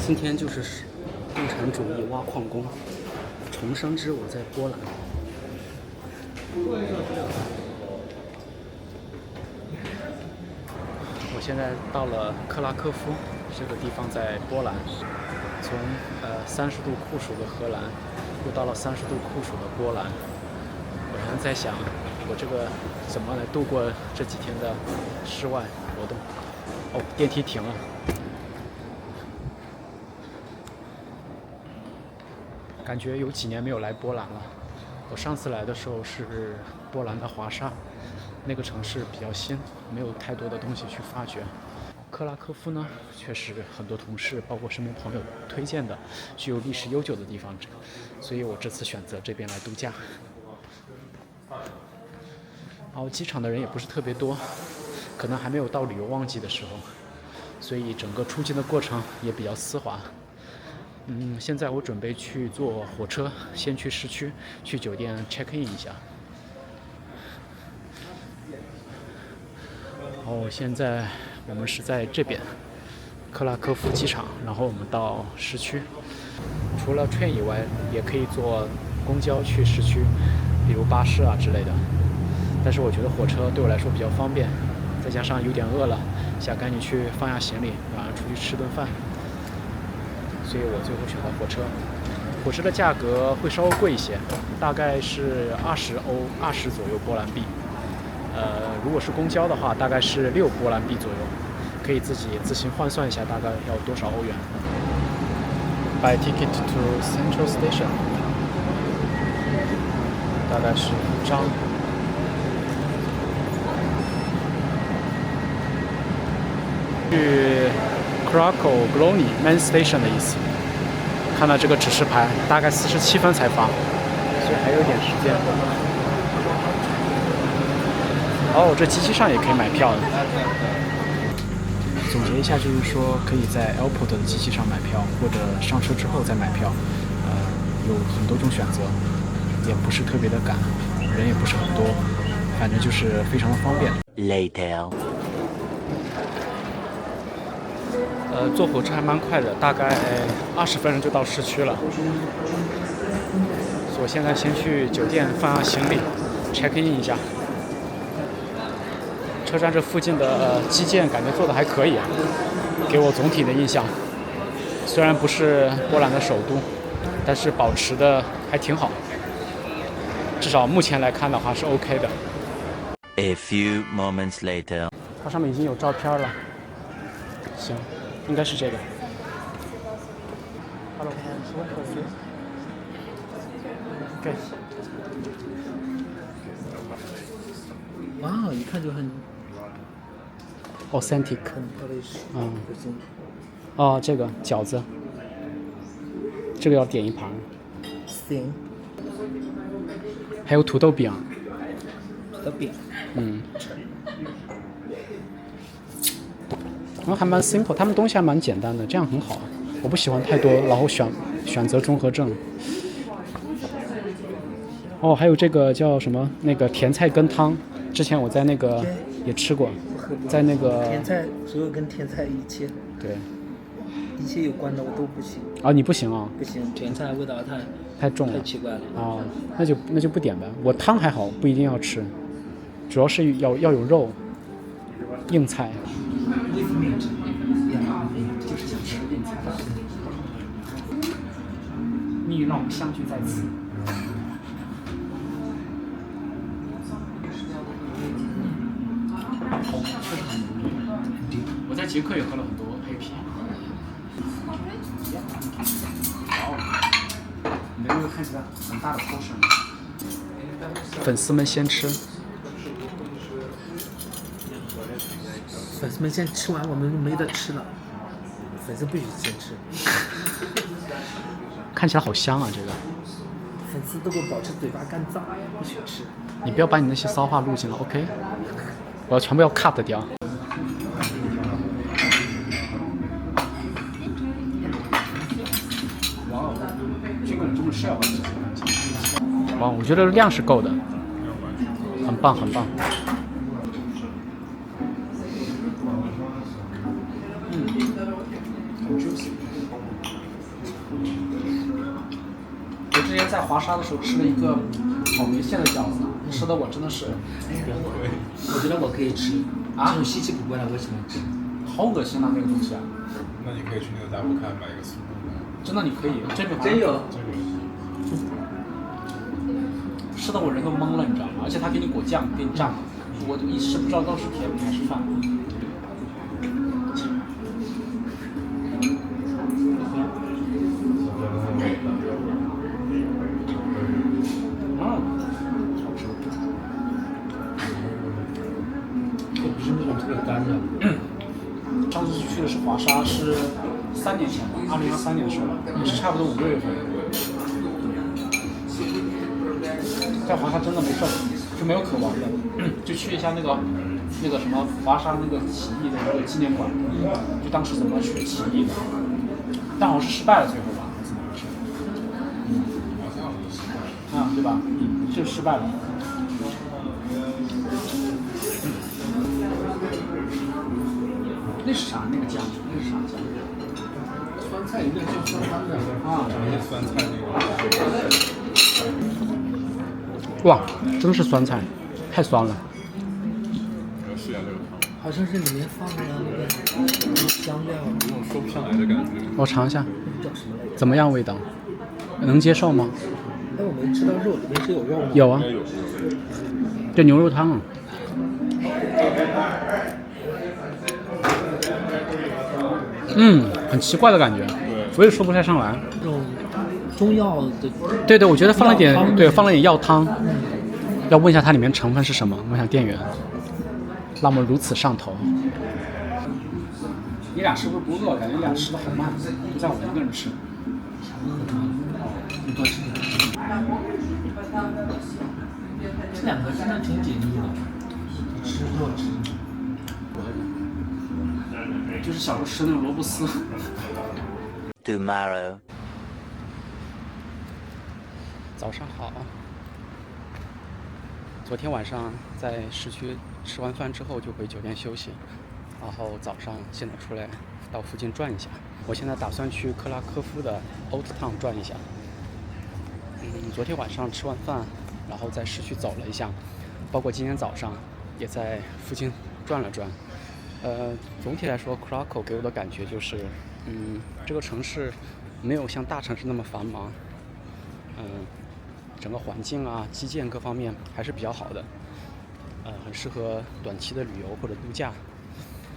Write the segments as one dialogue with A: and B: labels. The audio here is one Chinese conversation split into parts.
A: 今天就是共产主义挖矿工，重生之我在波兰。我现在到了克拉科夫这个地方，在波兰。从30度酷暑的荷兰，又到了30度酷暑的波兰。我还在想，我这个怎么来度过这几天的室外活动？哦，电梯停了。感觉有几年没有来波兰了。我上次来的时候是波兰的华沙，那个城市比较新，没有太多的东西去发掘。克拉科夫呢，却是很多同事包括身边朋友推荐的具有历史悠久的地方，所以我这次选择这边来度假。然后机场的人也不是特别多，可能还没有到旅游旺季的时候，所以整个出境的过程也比较丝滑。现在我准备去坐火车，先去市区，去酒店 check in 一下。现在我们是在这边克拉科夫机场，然后我们到市区。除了 train 以外，也可以坐公交去市区，比如巴士啊之类的。但是我觉得火车对我来说比较方便，再加上有点饿了，想赶紧去放下行李，晚上出去吃顿饭。所以我最后选择火车。火车的价格会稍微贵一些，大概是20欧，20左右波兰币。如果是公交的话，大概是6波兰币左右，可以自己自行换算一下，大概要多少欧元。Buy ticket to Central Station， 大概是1张。去 Krakow Główny Main Station 的意思。看到这个指示牌，大概47分才发，所以还有点时间。这机器上也可以买票的。总结一下，就是说可以在 Airport 的机器上买票，或者上车之后再买票。有很多种选择，也不是特别的赶，人也不是很多，反正就是非常的方便。
B: Later。
A: 坐火车还蛮快的，大概20分钟就到市区了。所以我现在先去酒店放下行李 ，check in 一下。车站这附近的基建感觉做的还可以，给我总体的印象。虽然不是波兰的首都，但是保持的还挺好。至少目前来看的话是 OK 的。
B: A few moments later。
A: 它上面已经有照片了。行。应该是这个。Hello， OK。
C: 哇，一看就很
A: authentic。这个饺子，这个要点一盘。
C: 行。
A: 还有土豆饼。
C: 土豆饼。
A: 然后还蛮 simple， 他们东西还蛮简单的，这样很好。我不喜欢太多，然后选择综合症。还有这个叫什么？那个甜菜根汤，之前我在那个也吃过，在那个
C: 甜菜，所有跟甜菜一切，
A: 对，
C: 一切有关的我都不行。
A: 你不行啊？
C: 不行，甜菜味道
A: 太重了，
C: 太奇怪了。
A: 那就不点呗。我汤还好，不一定要吃，主要是要有肉，硬菜。就是想吃硬菜。蜜运让我们相聚在此。确实很浓郁。我在捷克也喝了很多黑啤。你的那个看起来很大的 portion。粉丝们先吃。
C: 粉丝们先吃完，我们没得吃了。粉丝必须先吃。
A: 看起来好香啊，这个。
C: 粉丝都给我保持嘴巴干燥，必须吃。
A: 你不要把你那些骚话录进来 ，OK？ 我要全部要 cut 掉。哇，我觉得量是够的，很棒，很棒。很 juicy。我之前在华沙的时候吃了一个草莓馅的饺子，吃的我真的是，
C: 我觉得我可以吃啊，这种稀奇古怪的我喜欢吃。
A: 好恶心啊那个东西啊！
D: 那你可以去那个大补看买一个速冻的。
A: 真的你可以，这边
C: 真有。
A: 吃的我人都懵了，你知道吗？而且他给你裹酱，给你蘸，我一时不知道到底是甜还是饭。
C: 这不是那种特别干的。
A: 上次去的是华沙，是3年前吧，2023年的时候，也是差不多5、6月份。在华沙真的没事儿，就没有可玩的，就去一下那个什么华沙那个起义的那个纪念馆，就当时怎么去起义的，但好像是失败了最后吧，怎么回事？啊，对吧？就失败了。那是啥？那个酱？那是啥酱？
C: 酸菜有点像酸汤的
A: 啊，
D: 尝一下酸菜那个。
A: 哇，真是酸菜，太酸了。
D: 我要试一下这个汤。
C: 好像是里面放了那个香料，
D: 有种说不上来的感觉。
A: 我尝一下，
C: 叫什么来着？
A: 怎么样味道？能接受吗？
C: 哎，我没吃到肉，里面是有肉吗？
A: 有啊
D: 应该，有。
A: 这牛肉汤啊。很奇怪的感觉，我也说不太上来。
C: 这种中药的。
A: 对，我觉得放了点
C: 药汤，
A: 对，放了点药汤。要问一下它里面成分是什么？问一下店员。让我们如此上头。你俩是不是不饿？感觉你俩吃的好慢，不像我一个人吃。
C: 你多吃点。这两个真的挺解腻的，吃多吃。
A: 就是小时候吃那种萝卜丝。
B: Tomorrow.
A: 早上好。昨天晚上在市区吃完饭之后就回酒店休息，然后早上现在出来到附近转一下。我现在打算去克拉科夫的 Old Town 转一下。昨天晚上吃完饭，然后在市区走了一下，包括今天早上也在附近转了转。总体来说 ，Krakow 给我的感觉就是，这个城市没有像大城市那么繁忙，整个环境啊、基建各方面还是比较好的，很适合短期的旅游或者度假，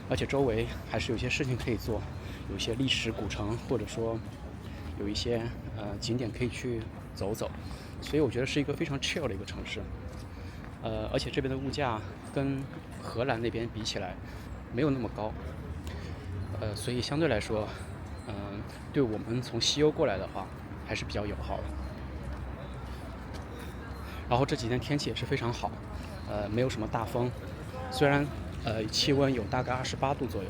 A: 而且周围还是有些事情可以做，有一些历史古城，或者说有一些景点可以去走走，所以我觉得是一个非常 chill 的一个城市，而且这边的物价跟荷兰那边比起来没有那么高，所以相对来说，对我们从西欧过来的话还是比较友好的。然后这几天天气也是非常好，没有什么大风，虽然气温有大概28度左右，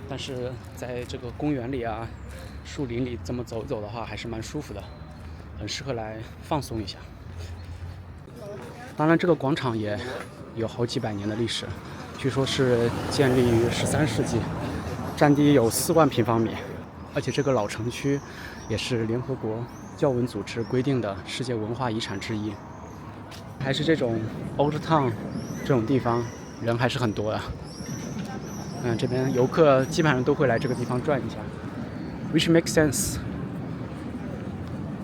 A: 但是在这个公园里啊、树林里这么走一走的话，还是蛮舒服的，很适合来放松一下。当然，这个广场也有好几百年的历史，据说是建立于13世纪，占地有4万平方米，而且这个老城区也是联合国教文组织规定的世界文化遗产之一。还是这种 Old Town 这种地方人还是很多的，这边游客基本上都会来这个地方转一下 ，which makes sense。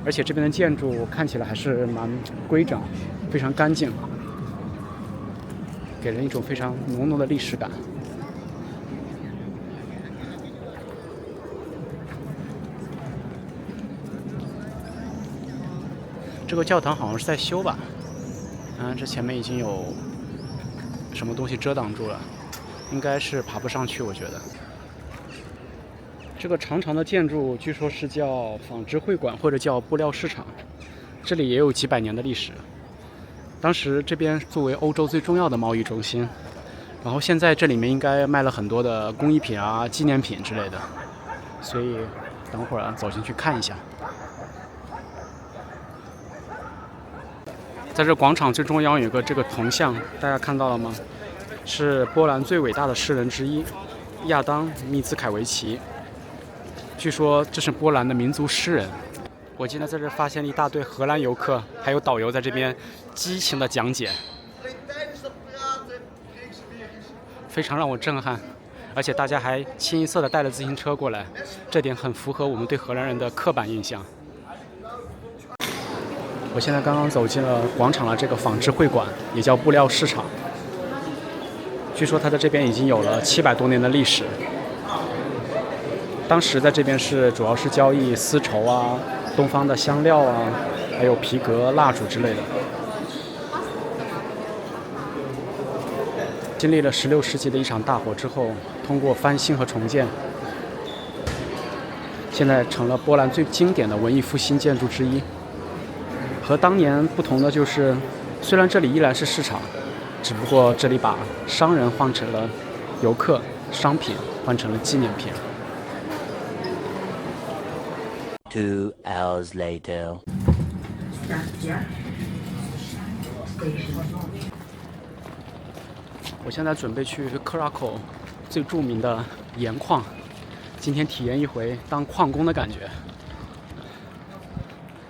A: 而且这边的建筑看起来还是蛮规整，非常干净，给人一种非常浓浓的历史感。这个教堂好像是在修吧？这前面已经有什么东西遮挡住了，应该是爬不上去，我觉得。这个长长的建筑据说是叫纺织会馆或者叫布料市场，这里也有几百年的历史。当时这边作为欧洲最重要的贸易中心，然后现在这里面应该卖了很多的工艺品啊、纪念品之类的，所以等会儿走进去看一下。在这广场最中央有个这个铜像，大家看到了吗？是波兰最伟大的诗人之一，亚当·密兹凯维奇。据说这是波兰的民族诗人。我今天在这发现了一大堆荷兰游客，还有导游在这边激情的讲解，非常让我震撼。而且大家还清一色的带了自行车过来，这点很符合我们对荷兰人的刻板印象。我现在刚刚走进了广场的这个纺织会馆，也叫布料市场。据说它在这边已经有了700多年的历史。当时在这边主要是交易丝绸啊、东方的香料啊，还有皮革、蜡烛之类的。经历了16世纪的一场大火之后，通过翻新和重建，现在成了波兰最经典的文艺复兴建筑之一。和当年不同的就是，虽然这里依然是市场，只不过这里把商人换成了游客，商品换成了纪念品。
B: 2 hours later.
A: 我现在准备去克拉口最著名的盐矿，今天体验一回当矿工的感觉。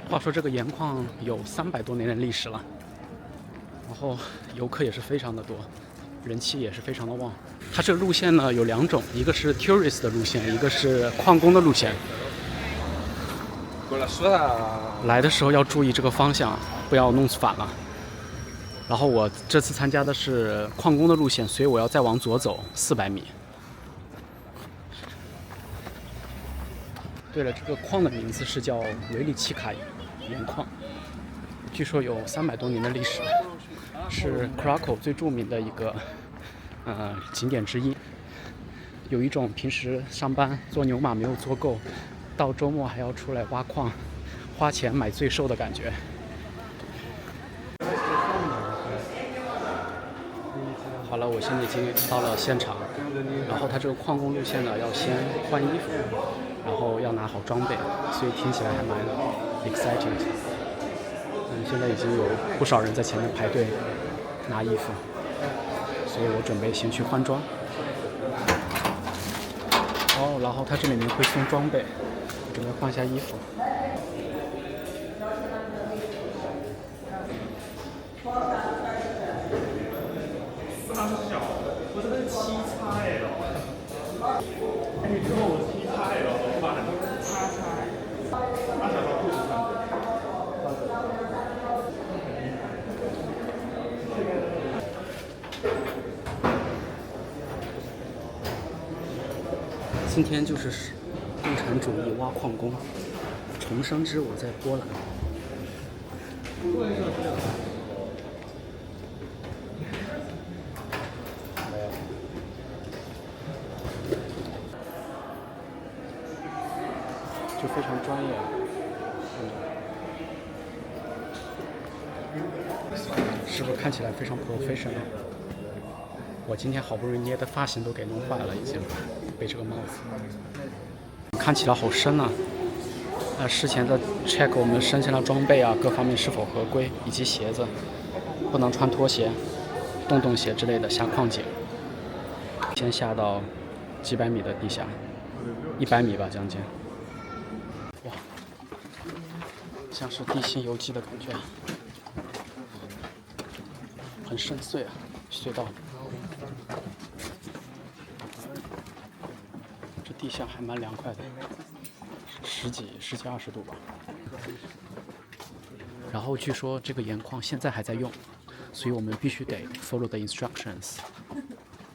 A: 话说这个盐矿有300多年的历史了，然后游客也是非常的多，人气也是非常的旺。它这个路线呢有2种，一个是 tourist 的路线，一个是矿工的路线。来的时候要注意这个方向，不要弄反了。然后我这次参加的是矿工的路线，所以我要再往左走400米。对了，这个矿的名字是叫维里奇卡盐矿，据说有300多年的历史，是克拉口最著名的一个景点之一。有一种平时上班做牛马没有做够，到周末还要出来挖矿，花钱买罪受的感觉。好了，我现在已经到了现场，然后它这个矿工路线呢，要先换衣服，然后要拿好装备，所以听起来还蛮 exciting 的。现在已经有不少人在前面排队拿衣服，所以我准备先去换装。然后它这里面会送装备，我准备换一下衣服。今天就是共产主义挖矿工，重生之我在波兰。就非常专业，是不是看起来非常 professional？ 我今天好不容易捏的发型都给弄坏了，已经被这个帽子看起来好深啊！事前的 check 我们身上的装备啊，各方面是否合规，以及鞋子不能穿拖鞋、洞鞋之类的下矿井。先下到几百米的地下，100米吧，将近。哇，像是地心游记的感觉，很深邃啊，隧道。这地下还蛮凉快的，十几20度吧。然后据说这个盐矿现在还在用，所以我们必须得 follow the instructions。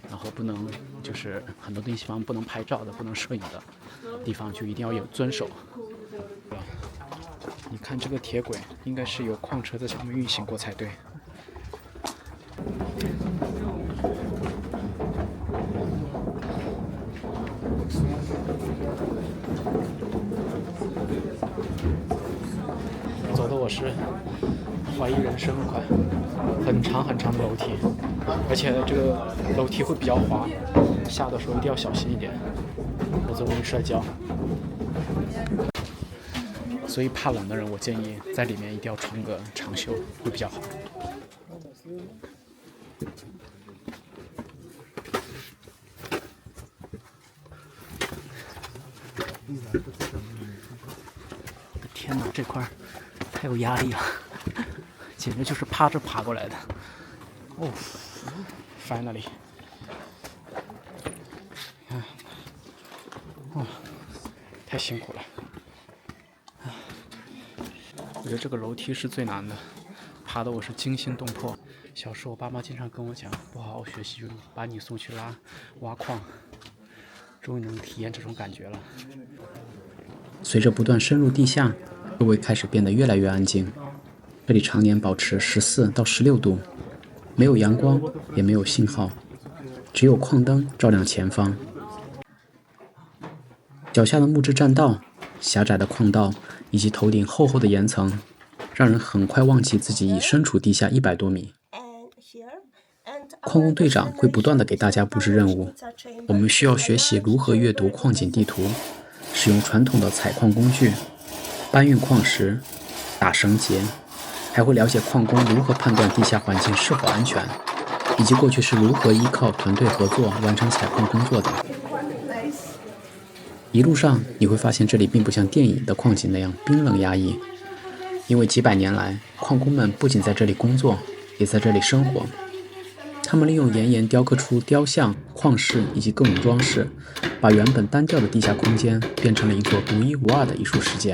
A: 然后不能就是很多地方不能拍照的、不能摄影的地方就一定要有遵守。你看这个铁轨，应该是有矿车在上面运行过才对。走的我是怀疑人生快，很长很长的楼梯，而且这个楼梯会比较滑，下的时候一定要小心一点，否则容易摔跤。所以怕冷的人，我建议在里面一定要穿个长袖会比较好。天哪，这块太有压力了，简直就是趴着爬过来的。哦，finally， 看，哇，太辛苦了。我觉得这个楼梯是最难的，爬的我是惊心动魄。小时候我爸妈经常跟我讲，不好好学习就把你送去挖矿，终于能体验这种感觉了。随着不断深入地下，周围开始变得越来越安静。这里常年保持14到16度，没有阳光，也没有信号，只有矿灯照亮前方。脚下的木质栈道、狭窄的矿道以及头顶厚厚的岩层，让人很快忘记自己已身处地下100多米。矿工队长会不断地给大家布置任务，我们需要学习如何阅读矿井地图，使用传统的采矿工具，搬运矿石、打绳结，还会了解矿工如何判断地下环境是否安全，以及过去是如何依靠团队合作完成采矿工作的。一路上你会发现这里并不像电影的矿井那样冰冷压抑，因为几百年来，矿工们不仅在这里工作，也在这里生活。他们利用岩雕刻出雕像、矿石以及各种装饰，把原本单调的地下空间变成了一座独一无二的艺术世界。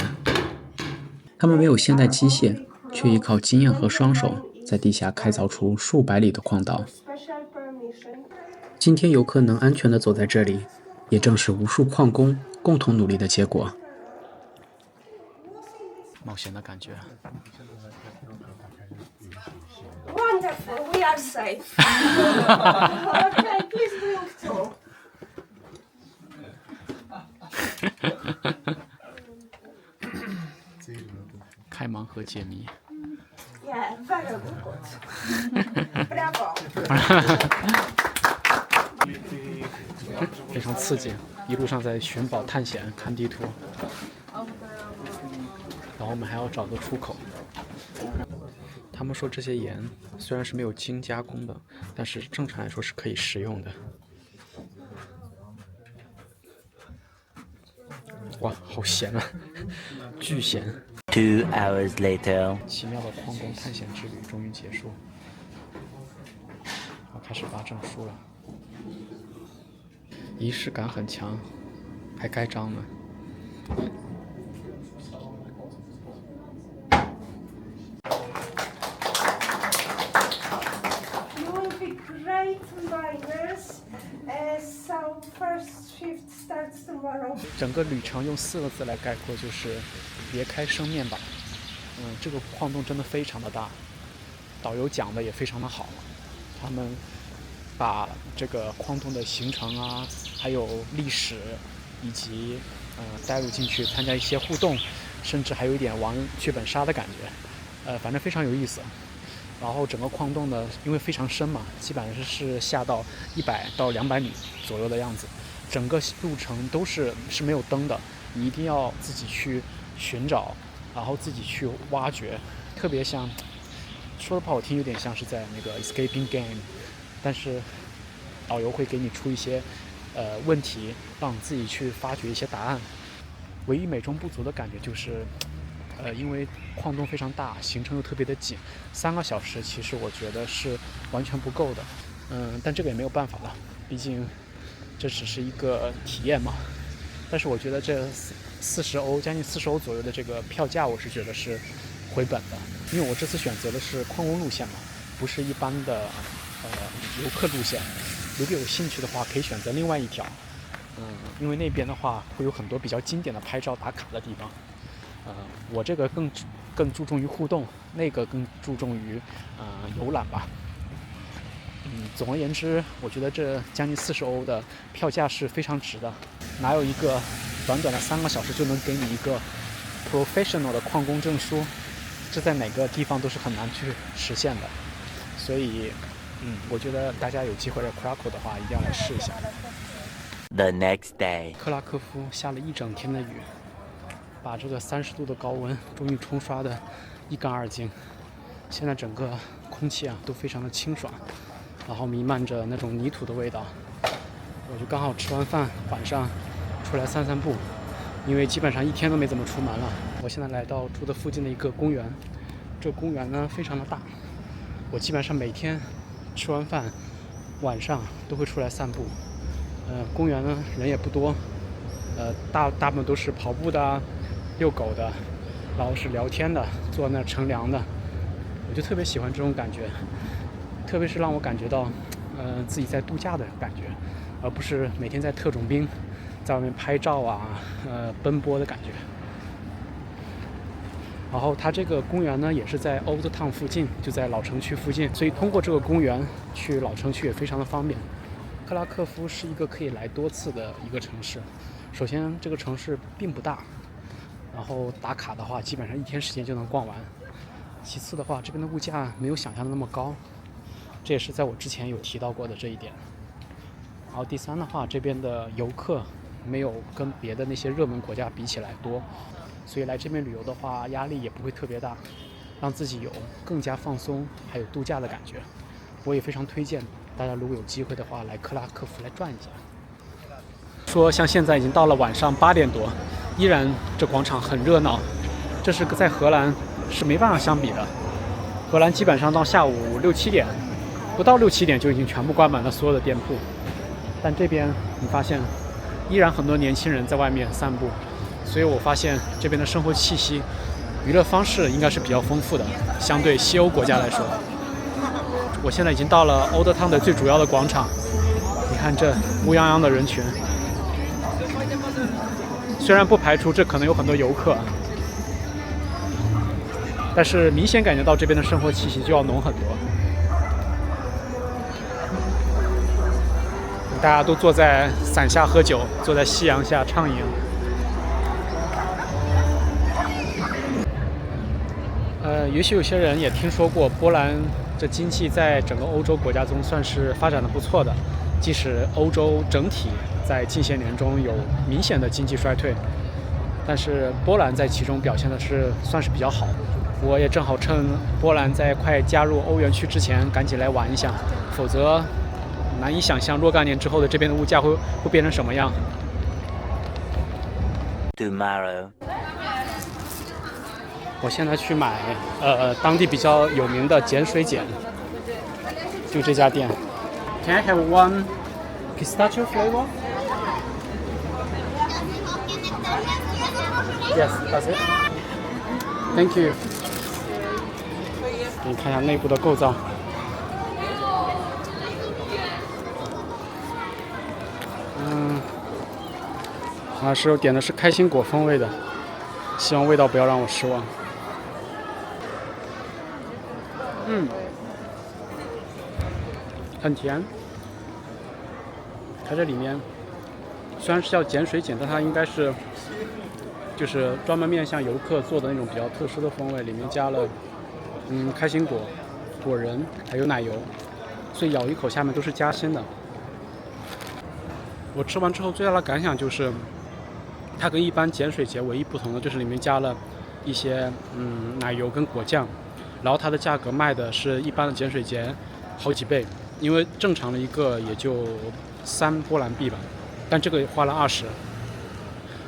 A: 他们没有现代机械，却依靠经验和双手，在地下开凿出数百里的矿道。今天游客能安全地走在这里，也正是无数矿工共同努力的结果。冒险的感觉。
E: Wonderful, we are safe. Okay, please bring two.
A: 开盲盒解谜。
E: Yeah, very good. Bravo.
A: 非常刺激，一路上在寻宝探险，看地图，然后我们还要找个出口。他们说这些盐虽然是没有精加工的，但是正常来说是可以食用的。哇，好咸啊，巨咸。
B: 2 hours later，
A: 奇妙的矿工探险之旅终于结束，我开始发证书了。仪式感很强，还盖章呢。
E: You will be great miners. So first shift starts tomorrow.
A: 整个旅程用4个字来概括，就是别开生面吧。这个矿洞真的非常的大，导游讲的也非常的好，他们把这个矿洞的形成啊，还有历史，以及带入进去，参加一些互动，甚至还有一点玩剧本杀的感觉，反正非常有意思。然后整个矿洞呢，因为非常深嘛，基本上是下到100到200米左右的样子，整个路程都是没有灯的，你一定要自己去寻找，然后自己去挖掘，特别像，说的不好听，有点像是在那个 escaping game， 但是导游会给你出一些问题，让你自己去发掘一些答案。唯一美中不足的感觉就是。因为矿洞非常大，行程又特别的紧，3个小时其实我觉得是完全不够的。但这个也没有办法了，毕竟这只是一个体验嘛。但是我觉得这40欧，将近40欧左右的这个票价，我是觉得是回本的，因为我这次选择的是矿工路线嘛，不是一般的游客路线。如果有兴趣的话，可以选择另外一条。因为那边的话会有很多比较经典的拍照打卡的地方。我这个更注重于互动，那个更注重于游览吧。总而言之，我觉得这将近40欧的票价是非常值的。哪有一个短短的3个小时就能给你一个 professional 的矿工证书？这在哪个地方都是很难去实现的。所以，我觉得大家有机会来克拉科夫的话，一定要来试一下。
B: The next day，
A: 克拉科夫下了一整天的雨。把这个30度的高温终于冲刷的一干二净，现在整个空气啊都非常的清爽，然后弥漫着那种泥土的味道。我就刚好吃完饭，晚上出来散散步，因为基本上一天都没怎么出门了。我现在来到住的附近的一个公园，这个公园呢非常的大，我基本上每天吃完饭晚上都会出来散步。公园呢人也不多，大部分都是跑步的、遛狗的，然后是聊天的，坐那乘凉的。我就特别喜欢这种感觉，特别是让我感觉到，自己在度假的感觉，而不是每天在特种兵在外面拍照啊，奔波的感觉。然后它这个公园呢也是在 Old Town 附近，就在老城区附近，所以通过这个公园去老城区也非常的方便。克拉科夫是一个可以来多次的一个城市。首先，这个城市并不大，然后打卡的话，基本上一天时间就能逛完。其次的话，这边的物价没有想象的那么高，这也是在我之前有提到过的这一点。然后第三的话，这边的游客没有跟别的那些热门国家比起来多，所以来这边旅游的话，压力也不会特别大，让自己有更加放松还有度假的感觉。我也非常推荐大家，如果有机会的话，来克拉科夫来转一下。说像现在已经到了晚上8点多，依然这广场很热闹，这是在荷兰是没办法相比的。荷兰基本上到下午6、7点，不到6、7点就已经全部关门了所有的店铺，但这边你发现依然很多年轻人在外面散步，所以我发现这边的生活气息、娱乐方式应该是比较丰富的，相对西欧国家来说。我现在已经到了Old Town的最主要的广场，你看这乌泱泱的人群，虽然不排除这可能有很多游客，但是明显感觉到这边的生活气息就要浓很多。大家都坐在伞下喝酒，坐在夕阳下畅饮。也许有些人也听说过，波兰这经济在整个欧洲国家中算是发展的不错的，即使欧洲整体在近些年中有明显的经济衰退，但是波兰在其中表现的算是比较好的。我也正好趁波兰在快加入欧元区之前赶紧来玩一下，否则难以想象若干年之后的这边的物价会变成什么样。
B: Tomorrow.
A: 我现在去买当地比较有名的碱水碱，就这家店。Can I have one pistachio flavor? Yes, that's it. Thank you. 给你看一下内部的构造。我点的是开心果风味的，希望味道不要让我失望。很甜。它这里面虽然是叫碱水碱，但它应该是就是专门面向游客做的那种比较特殊的风味，里面加了开心果、果仁还有奶油，所以咬一口下面都是夹心的。我吃完之后最大的感想就是，它跟一般碱水碱唯一不同的就是里面加了一些奶油跟果酱，然后它的价格卖的是一般的碱水碱好几倍，因为正常的一个也就3波兰币吧，但这个花了20，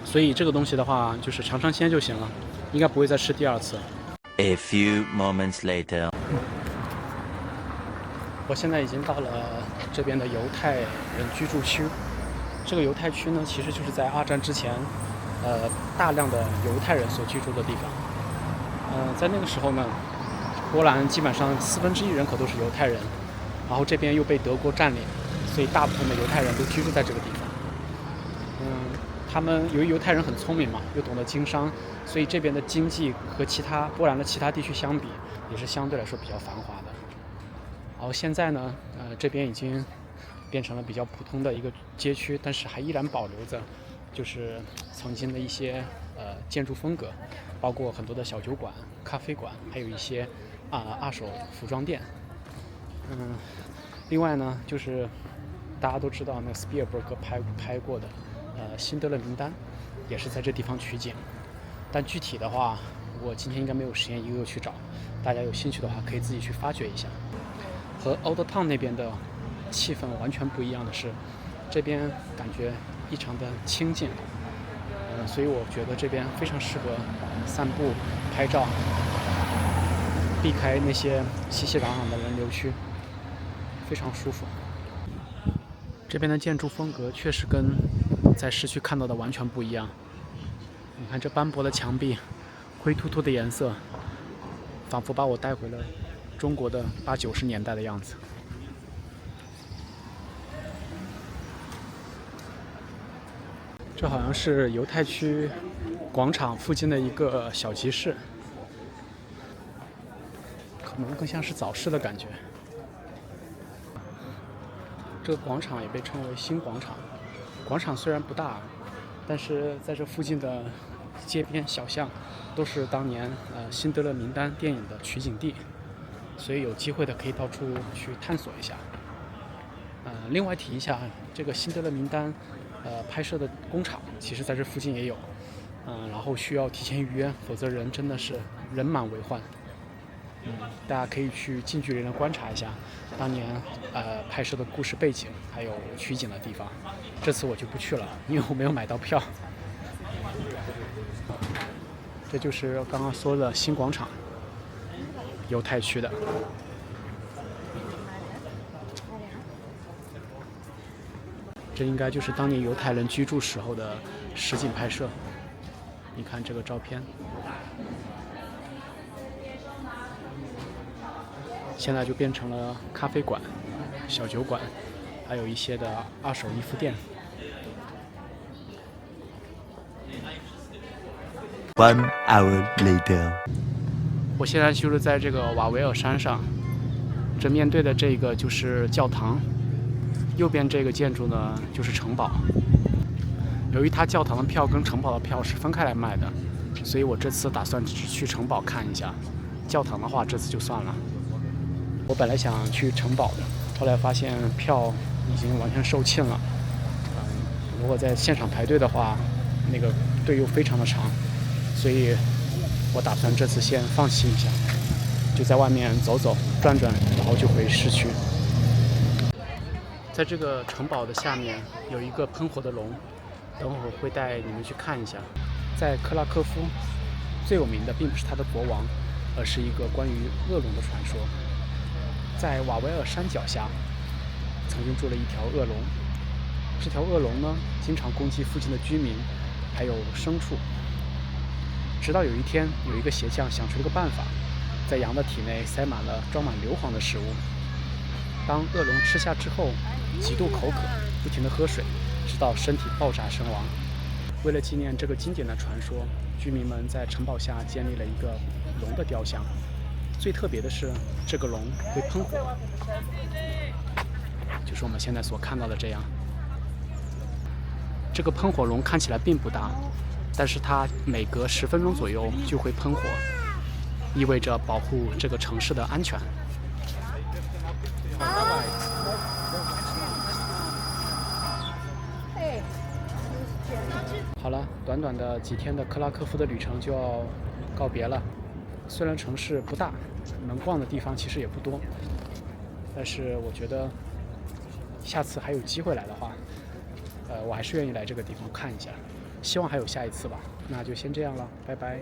A: 所以这个东西的话就是尝尝鲜就行了，应该不会再吃第二次。
B: A few moments later.
A: 我现在已经到了这边的犹太人居住区。这个犹太区呢，其实就是在2战之前，大量的犹太人所居住的地方。在那个时候呢，波兰基本上1/4人口都是犹太人，然后这边又被德国占领，所以大部分的犹太人都居住在这个地方。他们由于犹太人很聪明嘛，又懂得经商，所以这边的经济和波兰的其他地区相比，也是相对来说比较繁华的。然后现在呢，这边已经变成了比较普通的一个街区，但是还依然保留着就是曾经的一些建筑风格，包括很多的小酒馆、咖啡馆，还有一些二手服装店。另外呢，就是大家都知道那个斯皮尔伯格拍过的辛德勒名单，也是在这地方取景。但具体的话，我今天应该没有时间一个个去找，大家有兴趣的话可以自己去发掘一下。和 Old Town 那边的气氛完全不一样的是，这边感觉异常的清静，所以我觉得这边非常适合散步、拍照，避开那些熙熙攘攘的人流区，非常舒服。这边的建筑风格确实跟在市区看到的完全不一样。你看这斑驳的墙壁，灰秃秃的颜色，仿佛把我带回了中国的80、90年代的样子。这好像是犹太区广场附近的一个小集市，可能更像是早市的感觉。这个广场也被称为新广场。广场虽然不大，但是在这附近的街边小巷都是当年辛德勒名单电影的取景地，所以有机会的可以到处去探索一下。另外提一下，这个辛德勒名单拍摄的工厂其实在这附近也有，然后需要提前预约，否则人真的是人满为患。大家可以去近距离的观察一下当年拍摄的故事背景，还有取景的地方。这次我就不去了，因为我没有买到票。这就是刚刚说的新广场，犹太区的。这应该就是当年犹太人居住时候的实景拍摄。你看这个照片。现在就变成了咖啡馆、小酒馆，还有一些的二手衣服店。
B: 1 hour later，
A: 我现在就是在这个瓦维尔山上，这面对的这个就是教堂，右边这个建筑呢就是城堡。由于它教堂的票跟城堡的票是分开来卖的，所以我这次打算只去城堡看一下，教堂的话这次就算了。我本来想去城堡的，后来发现票已经完全售罄了。如果在现场排队的话，那个队又非常的长，所以我打算这次先放弃一下，就在外面走走转转，然后就回市区。在这个城堡的下面有一个喷火的龙，等会儿会带你们去看一下。在克拉科夫最有名的并不是它的国王，而是一个关于恶龙的传说。在瓦维尔山脚下曾经住了一条恶龙，这条恶龙呢经常攻击附近的居民还有牲畜，直到有一天有一个鞋匠想出了个办法，在羊的体内塞满了装满硫磺的食物，当恶龙吃下之后极度口渴，不停地喝水，直到身体爆炸身亡。为了纪念这个经典的传说，居民们在城堡下建立了一个龙的雕像。最特别的是，这个龙会喷火，就是我们现在所看到的这样。这个喷火龙看起来并不大，但是它每隔10分钟左右就会喷火，意味着保护这个城市的安全。好了，短短的几天的克拉科夫的旅程就要告别了。虽然城市不大，能逛的地方其实也不多，但是我觉得下次还有机会来的话，我还是愿意来这个地方看一下。希望还有下一次吧。那就先这样了，拜拜。